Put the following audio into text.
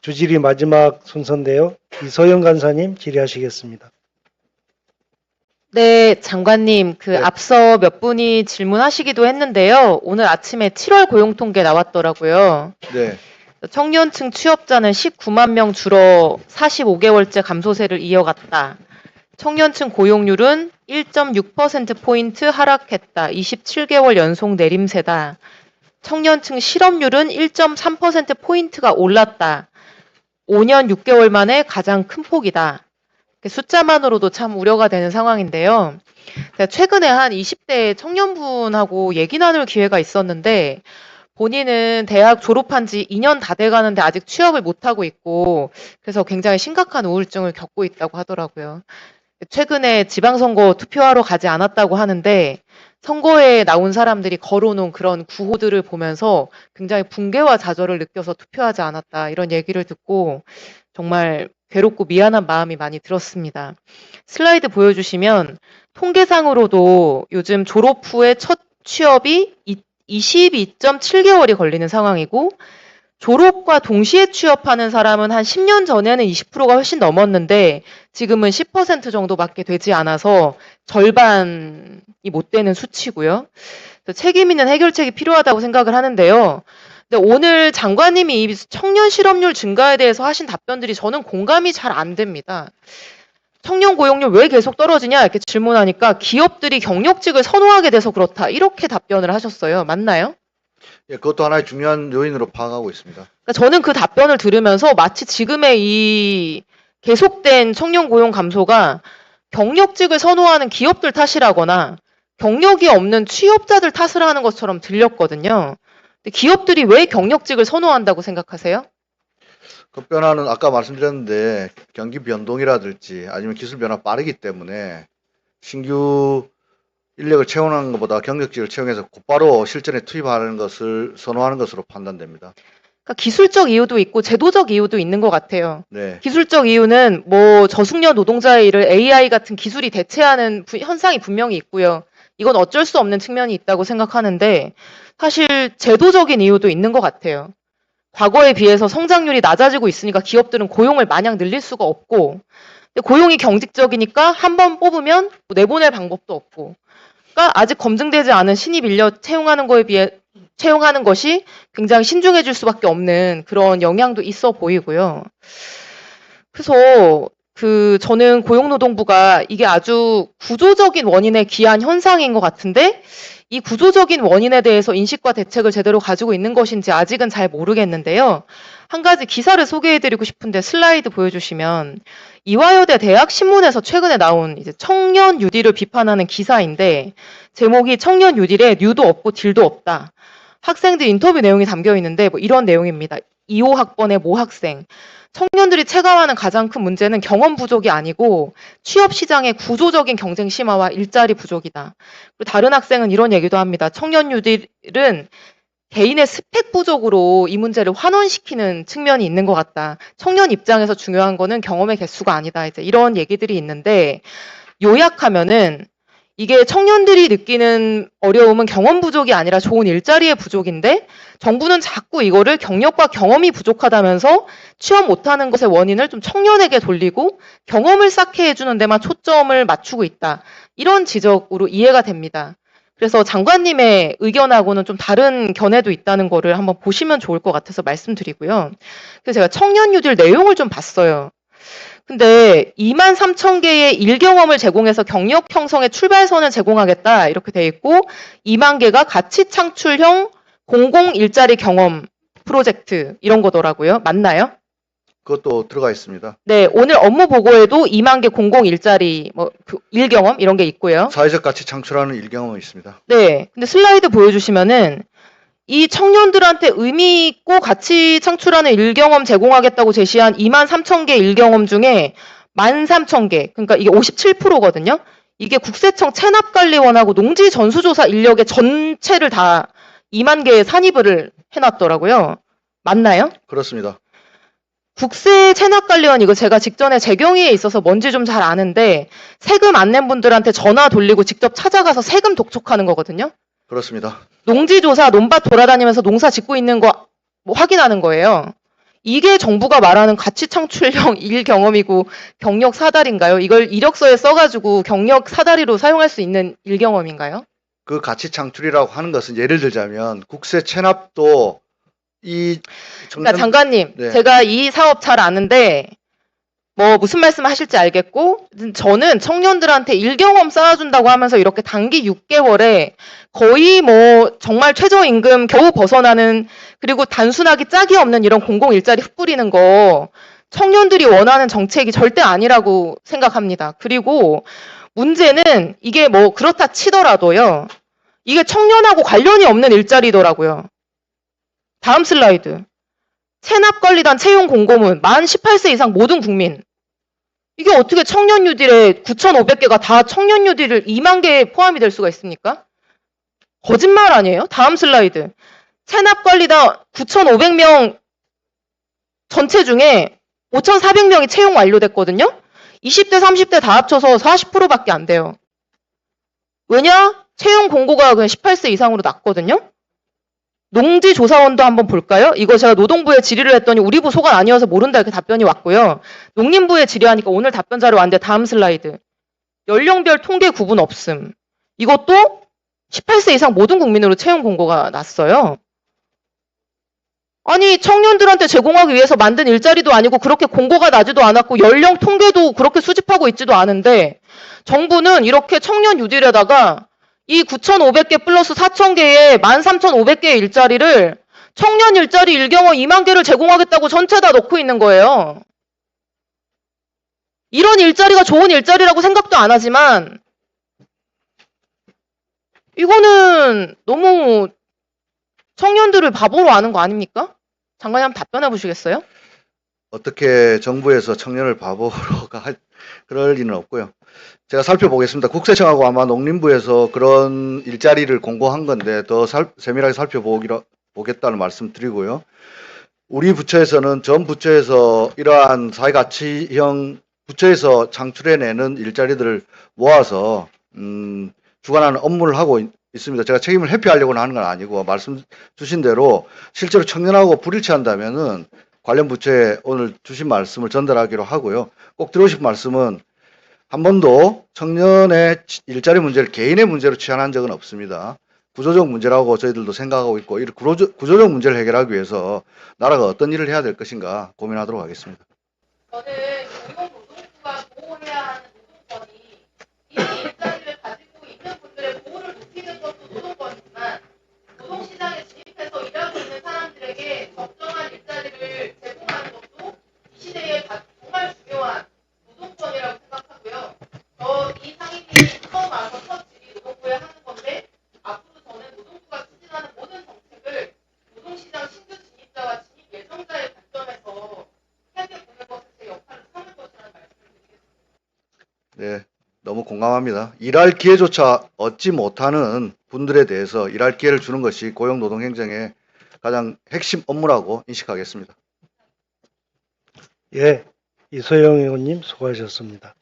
주질의 마지막 순서인데요. 이소영 간사님 질의하시겠습니다. 네, 장관님, 네. 앞서 몇 분이 질문하시기도 했는데요. 오늘 아침에 7월 고용통계 나왔더라고요. 네, 청년층 취업자는 19만 명 줄어 45개월째 감소세를 이어갔다. 청년층 고용률은 1.6%포인트 하락했다. 27개월 연속 내림세다. 청년층 실업률은 1.3%포인트가 올랐다. 5년 6개월 만에 가장 큰 폭이다. 숫자만으로도 참 우려가 되는 상황인데요. 제가 최근에 한 20대 청년분하고 얘기 나눌 기회가 있었는데 본인은 대학 졸업한 지 2년 다 돼가는데 아직 취업을 못하고 있고 그래서 굉장히 심각한 우울증을 겪고 있다고 하더라고요. 최근에 지방선거 투표하러 가지 않았다고 하는데 선거에 나온 사람들이 걸어놓은 그런 구호들을 보면서 굉장히 붕괴와 좌절을 느껴서 투표하지 않았다 이런 얘기를 듣고 정말 괴롭고 미안한 마음이 많이 들었습니다. 슬라이드 보여주시면 통계상으로도 요즘 졸업 후에 첫 취업이 22.7개월이 걸리는 상황이고 졸업과 동시에 취업하는 사람은 한 10년 전에는 20%가 훨씬 넘었는데 지금은 10% 정도밖에 되지 않아서 절반이 못 되는 수치고요. 책임 있는 해결책이 필요하다고 생각을 하는데요. 근데 오늘 장관님이 이 청년 실업률 증가에 대해서 하신 답변들이 저는 공감이 잘 안 됩니다. 청년 고용률 왜 계속 떨어지냐 이렇게 질문하니까 기업들이 경력직을 선호하게 돼서 그렇다 이렇게 답변을 하셨어요. 맞나요? 예, 그것도 하나의 중요한 요인으로 파악하고 있습니다. 그러니까 저는 그 답변을 들으면서 마치 지금의 이 계속된 청년 고용 감소가 경력직을 선호하는 기업들 탓이라거나 경력이 없는 취업자들 탓을 하는 것처럼 들렸거든요. 근데 기업들이 왜 경력직을 선호한다고 생각하세요? 그 변화는 아까 말씀드렸는데 경기 변동이라든지 아니면 기술 변화 빠르기 때문에 신규 인력을 채용하는 것보다 경력직을 채용해서 곧바로 실전에 투입하는 것을 선호하는 것으로 판단됩니다. 그러니까 기술적 이유도 있고 제도적 이유도 있는 것 같아요. 네, 기술적 이유는 뭐 저숙련 노동자의 일을 AI 같은 기술이 대체하는 현상이 분명히 있고요. 이건 어쩔 수 없는 측면이 있다고 생각하는데 사실 제도적인 이유도 있는 것 같아요. 과거에 비해서 성장률이 낮아지고 있으니까 기업들은 고용을 마냥 늘릴 수가 없고 근데 고용이 경직적이니까 한 번 뽑으면 뭐 내보낼 방법도 없고 그러니까 아직 검증되지 않은 신입 인력 채용하는 거에 비해 채용하는 것이 굉장히 신중해질 수밖에 없는 그런 영향도 있어 보이고요. 그래서 저는 고용노동부가 이게 아주 구조적인 원인에 기한 현상인 것 같은데 이 구조적인 원인에 대해서 인식과 대책을 제대로 가지고 있는 것인지 아직은 잘 모르겠는데요. 한 가지 기사를 소개해드리고 싶은데 슬라이드 보여주시면 이화여대 대학신문에서 최근에 나온 이제 청년 뉴딜을 비판하는 기사인데 제목이 청년 뉴딜에 뉴도 없고 딜도 없다. 학생들 인터뷰 내용이 담겨 있는데 뭐 이런 내용입니다. 2호 학번의 모 학생. 청년들이 체감하는 가장 큰 문제는 경험 부족이 아니고 취업 시장의 구조적인 경쟁 심화와 일자리 부족이다. 그리고 다른 학생은 이런 얘기도 합니다. 청년 뉴딜은 개인의 스펙 부족으로 이 문제를 환원시키는 측면이 있는 것 같다. 청년 입장에서 중요한 거는 경험의 개수가 아니다. 이제 이런 얘기들이 있는데 요약하면은 이게 청년들이 느끼는 어려움은 경험 부족이 아니라 좋은 일자리의 부족인데 정부는 자꾸 이거를 경력과 경험이 부족하다면서 취업 못하는 것의 원인을 좀 청년에게 돌리고 경험을 쌓게 해주는 데만 초점을 맞추고 있다. 이런 지적으로 이해가 됩니다. 그래서 장관님의 의견하고는 좀 다른 견해도 있다는 거를 한번 보시면 좋을 것 같아서 말씀드리고요. 그래서 제가 청년 뉴딜 내용을 좀 봤어요. 근데 23,000개의 일경험을 제공해서 경력 형성의 출발선을 제공하겠다 이렇게 돼 있고 2만 개가 가치 창출형 공공 일자리 경험 프로젝트 이런 거더라고요. 맞나요? 그것도 들어가 있습니다. 네, 오늘 업무 보고에도 2만 개 공공 일자리 일경험 이런 게 있고요. 사회적 가치 창출하는 일경험이 있습니다. 네, 근데 슬라이드 보여주시면은 이 청년들한테 의미 있고 가치 창출하는 일경험 제공하겠다고 제시한 23,000개 일경험 중에 13,000개, 그러니까 이게 57%거든요. 이게 국세청 체납관리원하고 농지 전수조사 인력의 전체를 다 2만 개의 산입을 해놨더라고요. 맞나요? 그렇습니다. 국세 체납관리원 이거 제가 직전에 재경위에 있어서 뭔지 좀 잘 아는데 세금 안 낸 분들한테 전화 돌리고 직접 찾아가서 세금 독촉하는 거거든요. 그렇습니다. 농지조사, 논밭 돌아다니면서 농사 짓고 있는 거 뭐 확인하는 거예요. 이게 정부가 말하는 가치 창출형 일 경험이고 경력 사다리인가요? 이걸 이력서에 써가지고 경력 사다리로 사용할 수 있는 일 경험인가요? 그 가치 창출이라고 하는 것은 예를 들자면 국세 체납도 이 그러니까 청년 장관님, 네. 제가 이 사업 잘 아는데 뭐 무슨 말씀 하실지 알겠고 저는 청년들한테 일 경험 쌓아준다고 하면서 이렇게 단기 6개월에 거의 뭐 정말 최저임금 겨우 벗어나는 그리고 단순하게 짝이 없는 이런 공공 일자리 흩뿌리는 거 청년들이 원하는 정책이 절대 아니라고 생각합니다. 그리고 문제는 이게 뭐 그렇다 치더라도요. 이게 청년하고 관련이 없는 일자리더라고요. 다음 슬라이드. 체납관리단 채용 공고문 만 18세 이상 모든 국민. 이게 어떻게 청년 뉴딜에 9,500개가 다 청년 뉴딜을 2만 개에 포함이 될 수가 있습니까? 거짓말 아니에요? 다음 슬라이드. 체납관리단 9,500명 전체 중에 5,400명이 채용 완료됐거든요? 20대, 30대 다 합쳐서 40%밖에 안 돼요. 왜냐? 채용 공고가 그냥 18세 이상으로 났거든요? 농지조사원도 한번 볼까요? 이거 제가 노동부에 질의를 했더니 우리 부 소관 아니어서 모른다 이렇게 답변이 왔고요. 농림부에 질의하니까 오늘 답변 자료 왔는데 다음 슬라이드. 연령별 통계 구분 없음. 이것도 18세 이상 모든 국민으로 채용 공고가 났어요. 아니 청년들한테 제공하기 위해서 만든 일자리도 아니고 그렇게 공고가 나지도 않았고 연령 통계도 그렇게 수집하고 있지도 않은데 정부는 이렇게 청년 뉴딜에다가 이 9,500개 플러스 4,000개의 13,500개의 일자리를 청년 일자리 일경험 2만 개를 제공하겠다고 전체 다 넣고 있는 거예요. 이런 일자리가 좋은 일자리라고 생각도 안 하지만 이거는 너무 청년들을 바보로 아는 거 아닙니까? 장관님 한번 답변해 보시겠어요? 어떻게 정부에서 청년을 바보로 그럴 리는 없고요. 제가 살펴보겠습니다. 국세청하고 아마 농림부에서 그런 일자리를 공고한 건데 더 세밀하게 살펴보겠다는 말씀 드리고요. 우리 부처에서는 전 부처에서 이러한 사회가치형 부처에서 창출해내는 일자리들을 모아서 주관하는 업무를 하고 있습니다. 제가 책임을 회피하려고는 하는 건 아니고 말씀 주신 대로 실제로 청년하고 불일치한다면은 관련 부처에 오늘 주신 말씀을 전달하기로 하고요. 꼭 드리고 말씀은 한 번도 청년의 일자리 문제를 개인의 문제로 취한한 적은 없습니다. 구조적 문제라고 저희들도 생각하고 있고 이 구조적 문제를 해결하기 위해서 나라가 어떤 일을 해야 될 것인가 고민하도록 하겠습니다. 저는 고용노동부가 보호해야 하는 노동권이 이 일자리를 가지고 있는 분들의 보호를 높이는 것도 노동권이지만 노동시장에 진입해서 일하고 있는 사람들에게 적정한 일자리를 제공하는 것도 이 시대에 정말 중요한 노동권이라고 생각하고요. 이 상임위 처음 와서 첫 질의 노동부에 하는 건데 앞으로 저는 노동부가 추진하는 모든 정책을 노동시장 신규 진입자와 진입 예정자의 관점에서 생각해보는 것을 제 역할을 삼을 것이라는 말씀을 드리겠습니다. 네, 너무 공감합니다. 일할 기회조차 얻지 못하는 분들에 대해서 일할 기회를 주는 것이 고용노동행정의 가장 핵심 업무라고 인식하겠습니다. 예, 이소영 의원님 수고하셨습니다.